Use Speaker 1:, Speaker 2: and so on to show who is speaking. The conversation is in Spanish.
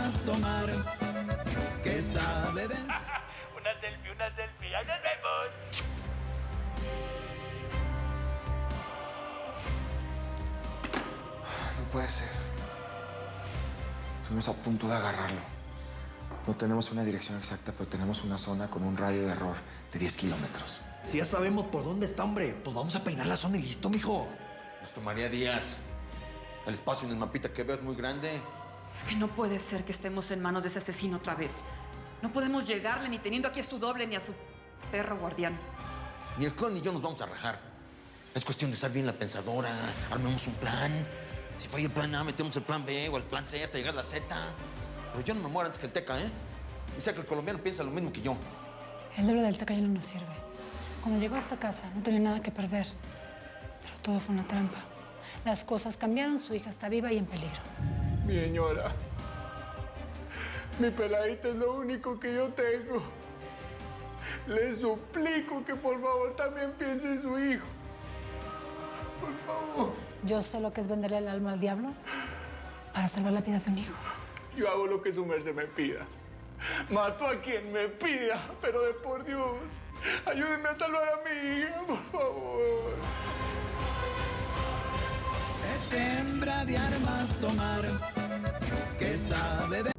Speaker 1: armas tomar, que sabe de...
Speaker 2: Una selfie, ¡ahí nos vemos!
Speaker 3: No puede ser. Estuvimos a punto de agarrarlo. No tenemos una dirección exacta, pero tenemos una zona con un radio de error de 10 kilómetros.
Speaker 4: Si ya sabemos por dónde está, hombre, pues vamos a peinar la zona y listo, mijo.
Speaker 5: Nos tomaría días. El espacio en el mapita que veo es muy grande.
Speaker 6: Es que no puede ser que estemos en manos de ese asesino otra vez. No podemos llegarle ni teniendo aquí a su doble ni a su perro guardián.
Speaker 5: Ni el clon ni yo nos vamos a rajar. Es cuestión de usar bien la pensadora. Armemos un plan. Si falla el plan A, metemos el plan B o el plan C hasta llegar a la Z. Pero yo no me muero antes que el Teca, ¿eh? Y sé que el colombiano piensa lo mismo que yo.
Speaker 7: El doble del Teca ya no nos sirve. Cuando llegó a esta casa no tenía nada que perder. Pero todo fue una trampa. Las cosas cambiaron, su hija está viva y en peligro.
Speaker 2: Mi señora, mi peladita es lo único que yo tengo. Le suplico que por favor también piense en su hijo. Por favor.
Speaker 7: Yo sé lo que es venderle el alma al diablo para salvar la vida de un hijo.
Speaker 2: Yo hago lo que su merced me pida. Mato a quien me pida, pero de por Dios, ayúdenme a salvar a mi hija, por favor.
Speaker 1: Es hembra de armas tomar, que sabe de